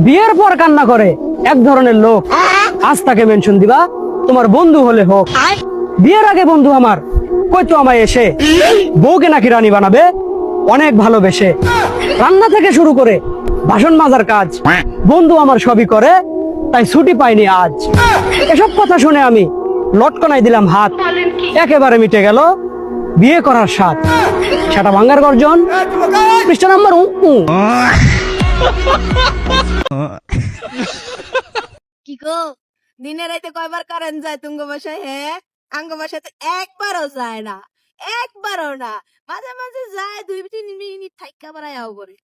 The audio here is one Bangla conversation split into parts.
বিয়ের পর কান্না করে এক ধরনের লোক, আজ তাকে মেনশন দিবা তোমার বন্ধু হলে হোক। বিয়ের আগে বন্ধু আমার কইতো আমায় এসে বউকে নাকি রানী বানাবে অনেক ভালোবেসে। রান্না থেকে শুরু করে বাসন মাজার কাজ বন্ধু আমার সবই করে, তাই ছুটি পাইনি আজ। এসব কথা শুনে আমি লটকনাই দিলাম হাত, একেবারে মিটে গেল বিয়ে করার স্বাদ। সেটা ভাঙ্গার গর্জন, পৃষ্ঠা নাম্বার কি গো, দিনে রাইতে কয়বার কারেন্ট যায় তুঙ্গ বাসায়? হ্যাঁ, আঙ্গ বাসায় তো একবারও যায় না, একবারও না। মাঝে মাঝে যায় 2-3 মিনিট থাইকা বাড়ায় আও করে।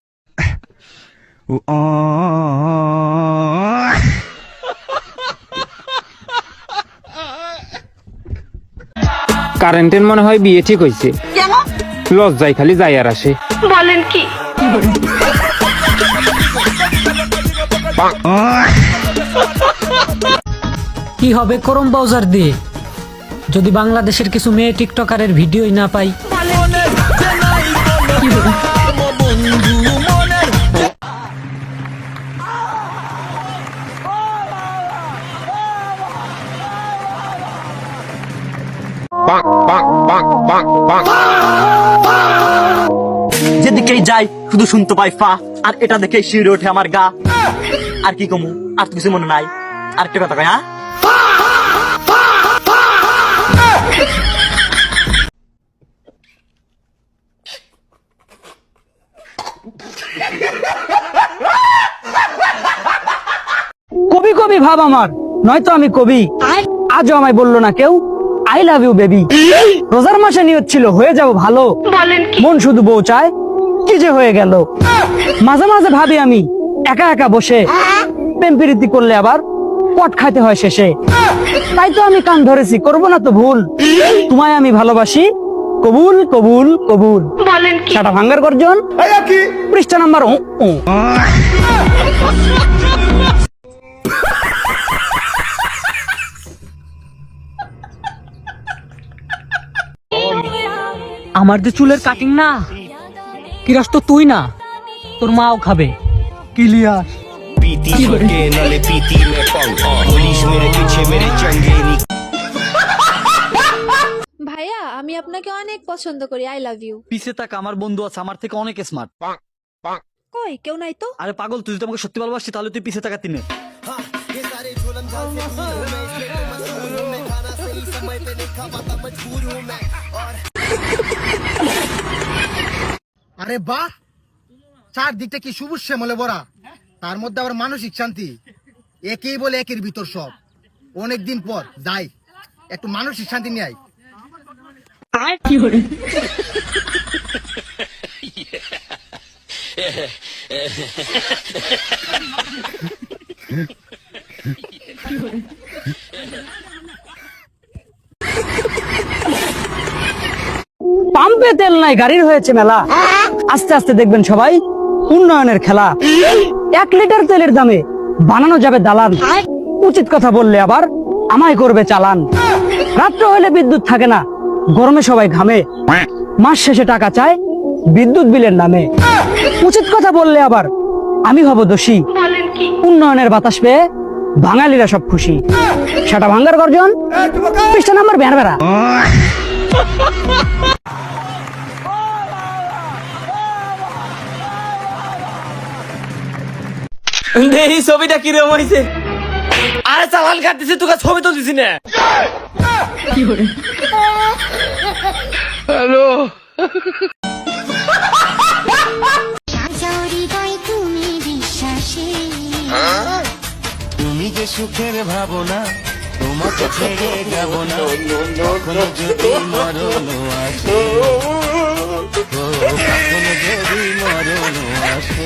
কারেন্টের মনে হয় বিয়ে ঠিক হয়েছে। লজ্জায় খালি যাই আর আসে। বলেন কি? কি হবে ক্রোম ব্রাউজার দিয়ে যদি বাংলাদেশের কিছু মেয়ে টিকটকারের ভিডিওই না পাই? যেদিকেই যাই শুধু শুনতে পাই ফা, আর এটা দেখে শিউরে ওঠে আমার গা। আর কি কমু, আর তো কিছু মনে নাই। আর একটা কথা কই, হ্যাঁ, কবি কবি ভাব আমার, নয়তো আমি কবি। আজও আমায় বললো না কেউ আই লাভ ইউ বেবি। রোজার মাসে নিয়ত ছিল হয়ে যাব ভালো, মন শুধু বউ চায় কি যে হয়ে গেল। মাঝে মাঝে ভাবি আমি একা একা বসে, প্রেম প্রীতি করলে আবার পট খাইতে হয় শেষে। তাই তো আমি কান ধরেছি, করবো না তো ভুল, তোমায় আমি ভালোবাসি কবুল কবুল কবুল। সেটা ভাঙ্গার গর্জন, পৃষ্ঠা নাম্বার আমার যে চুলের কাটিং না, কিরাস তো তুই না, তোর মাও খাবে। ক্লিয়ার। पीती छोटे नले पीती में पंख पुलिस मेरे पीछे मेरे चंगे नी। ভাইয়া, আমি আপনাকে অনেক পছন্দ করি। I love you. পিছে তাক, আমার বন্ধু আছে আমার থেকে অনেক স্মার্ট। কই, কেউ নাই তো? আরে পাগল, তুই যদি আমাকে সত্যি ভালোবাসি তাহলে তুই পিছে তাকাতি নে। আরে বাহ, চারদিকটা কি সবুজ শ্যামলে ভরা, তার মধ্যে আবার মানসিক শান্তি। একেই বলে একের ভিতর সব। অনেকদিন পর যাই একটু মানসিক শান্তি নিয়ে আই। পাম্পে তেল নাই, গাড়ির হয়েছে মেলা। আস্তে আস্তে দেখবেন সবাই উন্নয়নের খেলা। 1 লিটার তেলের দামে বানানো যাবে দালান। উচিত কথা বললে আবার আমায় করবে চালান। রাত্র হলে বিদ্যুৎ থাকে না, গরমে সবাই ঘামে। মাস শেষে টাকা চায় বিদ্যুৎ বিলের নামে। উচিত কথা বললে আবার আমি হব দোষী। উন্নয়নের বাতাস পেয়ে বাঙালিরা সব খুশি। সেটা ভাঙ্গার গর্জন, পৃষ্ঠা নাম্বার বেড়া। এই ছবিটা কিরকম হয়েছে? আরে চালান কাটতেছি, তোকে ছবি তো দিছি না। হ্যালো, তুমি যে সুখের ভাবনা, তোমাকে ছেড়ে যাব না। কখনো যদি মরণ আসে, কখনো যদি মরণ আসে।